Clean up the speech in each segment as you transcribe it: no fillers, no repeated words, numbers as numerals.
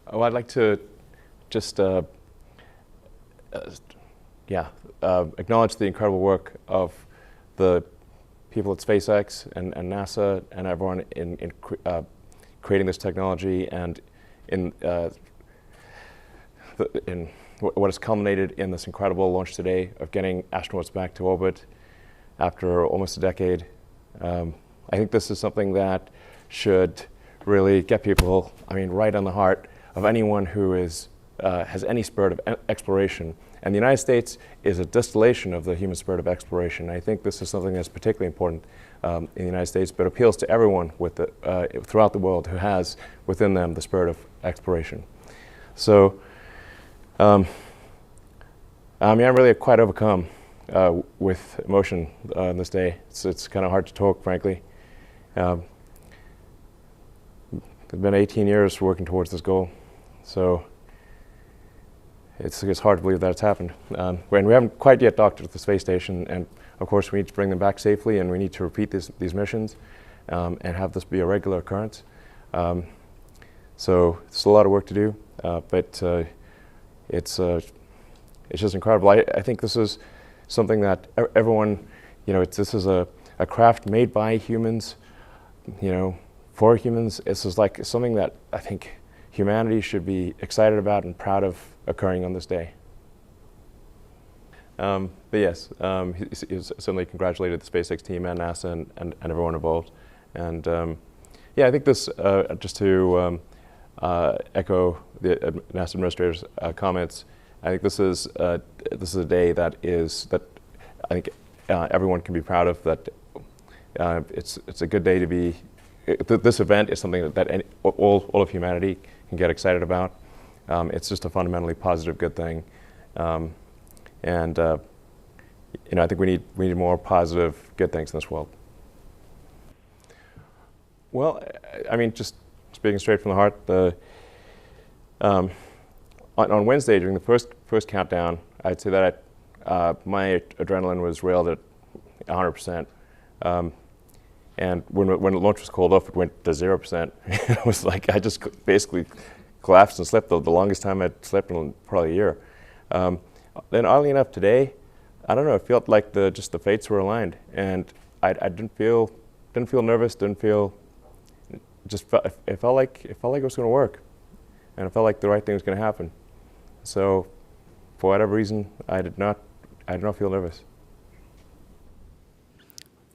Oh, I'd like to just acknowledge the incredible work of the people at SpaceX and NASA and everyone in creating this technology and in what has culminated in this incredible launch today of getting astronauts back to orbit after almost a decade. I think this is something that should really get people, right on the heart of anyone who is has any spirit of exploration. And the United States is a distillation of the human spirit of exploration. I think this is something that's particularly important in the United States, but appeals to everyone throughout the world who has within them the spirit of exploration. So, I'm really quite overcome with emotion on this day. It's kind of hard to talk, frankly. It's been 18 years working towards this goal, so it's hard to believe that it's happened. When we haven't quite yet docked at the space station, and of course we need to bring them back safely, and we need to repeat these missions and have this be a regular occurrence. So it's a lot of work to do, but it's just incredible. I think this is something that everyone, this is a craft made by humans, for humans. This is like something that I think humanity should be excited about and proud of occurring on this day. But yes, he certainly congratulated the SpaceX team and NASA and everyone involved. And yeah, I think this, just to echo the NASA administrator's comments, I think this is a day that I think everyone can be proud of. That it's a good day to be. This event is something that all of humanity can get excited about. It's just a fundamentally positive, good thing, and I think we need more positive, good things in this world. Well, just speaking straight from the heart, on Wednesday during the first countdown, I'd say that my adrenaline was railed at 100%. And when the launch was called off, it went to 0%. It was like I just basically collapsed and slept the longest time I'd slept in probably a year. Then oddly enough today, I don't know, it felt like just the fates were aligned, and I didn't feel nervous, it felt like it was going to work, and it felt like the right thing was going to happen. So for whatever reason, I did not feel nervous.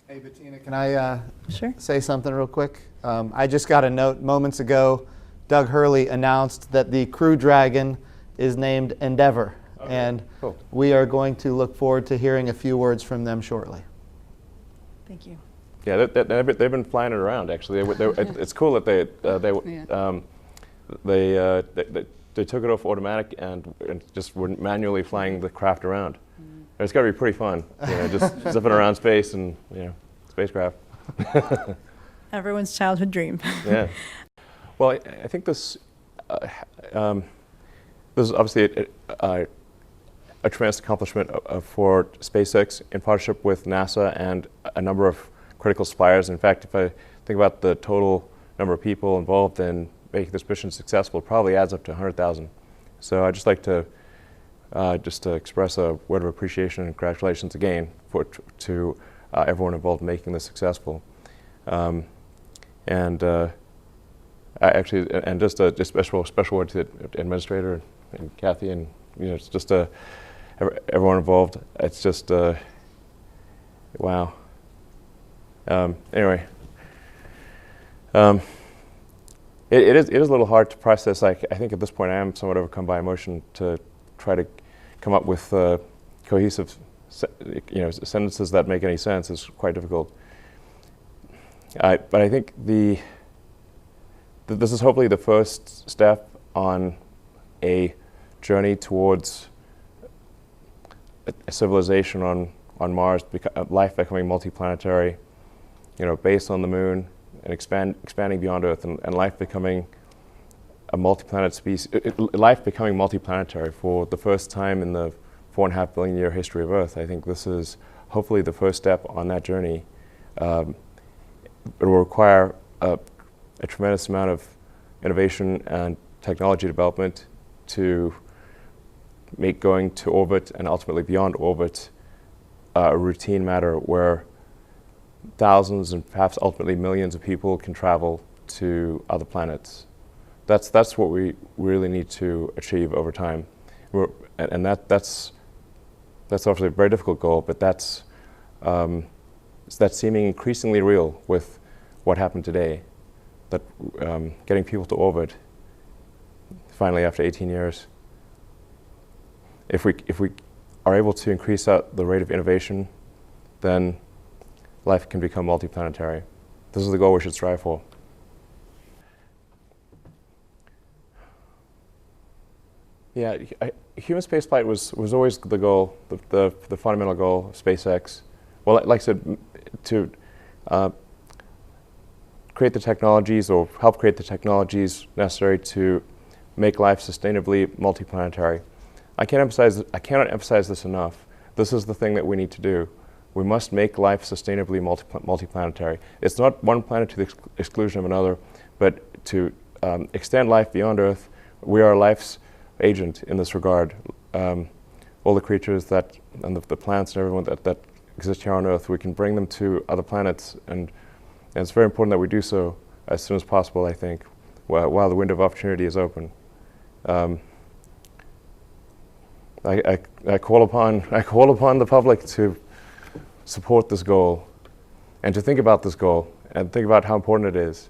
Hey, Bettina, can I Sure. say something real quick? I just got a note moments ago. Doug Hurley announced that the Crew Dragon is named Endeavour, and cool. We are going to look forward to hearing a few words from them shortly. Thank you. Yeah, they've been flying it around. Actually, it's cool that they took it off automatic and just were manually flying the craft around. It's got to be pretty fun, just zipping around space and spacecraft. Everyone's childhood dream. Yeah. Well, I think this is obviously a tremendous accomplishment for SpaceX in partnership with NASA and a number of critical suppliers. In fact, if I think about the total number of people involved in making this mission successful, it probably adds up to 100,000. So I'd just like to express a word of appreciation and congratulations again to everyone involved in making this successful. Just a special word to the administrator and Kathy and it's just everyone involved. It's just wow. Anyway, it is a little hard to process. I think at this point I am somewhat overcome by emotion to try to come up with cohesive, sentences that make any sense is quite difficult. But I think this is hopefully the first step on a journey towards a civilization on Mars, life becoming multiplanetary, based on the Moon and expanding beyond Earth, and life becoming a multi-planet species, life becoming multiplanetary for the first time in the 4.5 billion year history of Earth. I think this is hopefully the first step on that journey. It will require a tremendous amount of innovation and technology development to make going to orbit and ultimately beyond orbit a routine matter where thousands and perhaps ultimately millions of people can travel to other planets. That's what we really need to achieve over time. That's obviously a very difficult goal, but that's seeming increasingly real with what happened today, that getting people to orbit finally after 18 years. If we are able to increase the rate of innovation, then life can become multiplanetary. This is the goal we should strive for. Yeah, human spaceflight was always the goal, the fundamental goal of SpaceX. Well, like I said, to create the technologies or help create the technologies necessary to make life sustainably multiplanetary. I cannot emphasize this enough. This is the thing that we need to do. We must make life sustainably multiplanetary. It's not one planet to the exclusion of another, but to extend life beyond Earth. We are life's agent in this regard. All the creatures and the plants and everyone that exist here on Earth, we can bring them to other planets, and it's very important that we do so as soon as possible, I think, while the window of opportunity is open. I call upon the public to support this goal, and to think about this goal, and think about how important it is,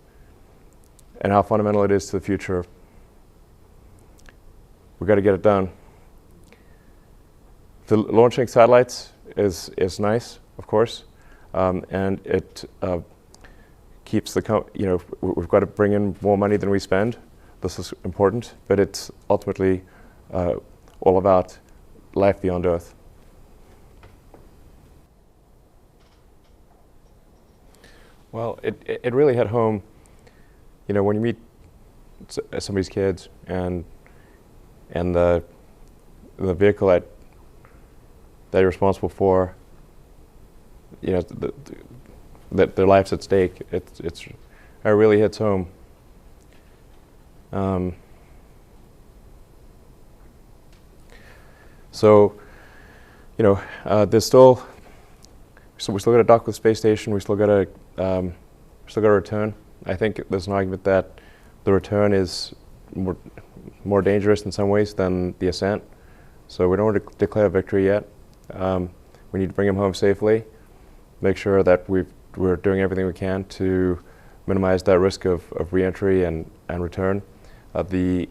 and how fundamental it is to the future. We've got to get it done. The launching satellites is nice, of course, and it keeps we've got to bring in more money than we spend. This is important, but it's ultimately all about life beyond Earth. Well, it really hit home, when you meet somebody's kids and the vehicle that you're responsible for, that their life's at stake. It really hits home. There's still. So we still got to dock with the space station. We still got to return. I think there's an argument that the return is more dangerous in some ways than the ascent. So we don't want to declare victory yet. We need to bring him home safely. Make sure that we're doing everything we can to minimize that risk of re-entry and return. We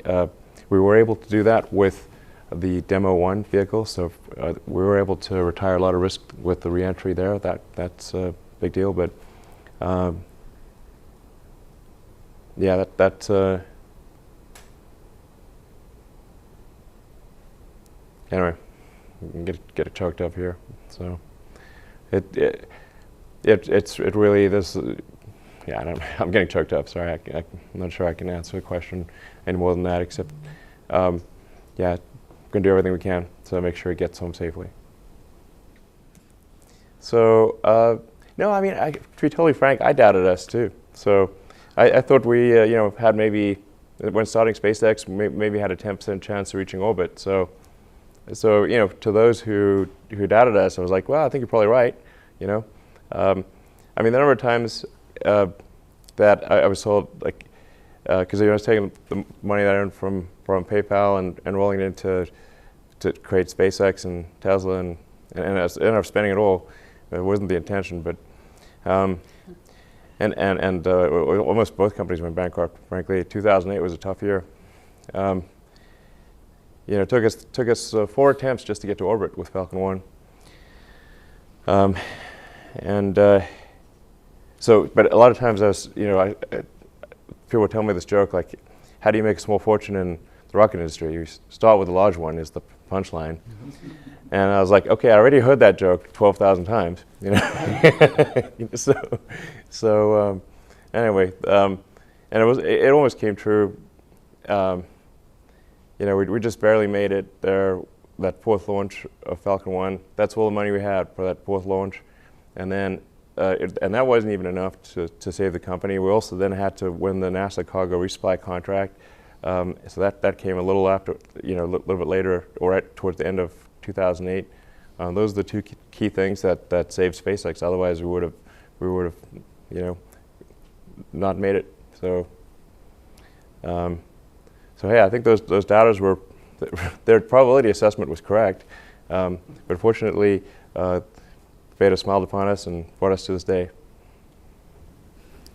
were able to do that with the Demo-2 vehicle, so we were able to retire a lot of risk with the re-entry there. That's a big deal, but anyway, get it choked up here. So it's really this. I'm getting choked up. Sorry, I'm not sure I can answer the question any more than that. Except, we're going to do everything we can to make sure he gets home safely. So no, I mean, to be totally frank, I doubted us too. So I thought we had maybe when starting SpaceX maybe had a 10% chance of reaching orbit. So to those who doubted us, I was like, well, I think you're probably right. I mean, the number of times that I was told, like, because I was taking the money that I earned from PayPal and rolling it into to create SpaceX and Tesla, and I ended up spending it all. It wasn't the intention, but almost both companies went bankrupt. Frankly, 2008 was a tough year. It took us 4 attempts just to get to orbit with Falcon 1. But a lot of times people would tell me this joke, like, how do you make a small fortune in the rocket industry? You start with a large one, is the punchline. And I was like, okay, I already heard that joke 12,000 times. Anyway, and it almost came true. We just barely made it there. That 4th launch of Falcon 1, that's all the money we had for that 4th launch. And then, and that wasn't even enough to save the company. We also then had to win the NASA cargo resupply contract. So that came a little after, a little bit later, or towards the end of 2008. Those are the two key things that saved SpaceX. Otherwise, we would have, not made it. So, I think those doubters were, their probability assessment was correct, but fortunately, fate has smiled upon us and brought us to this day.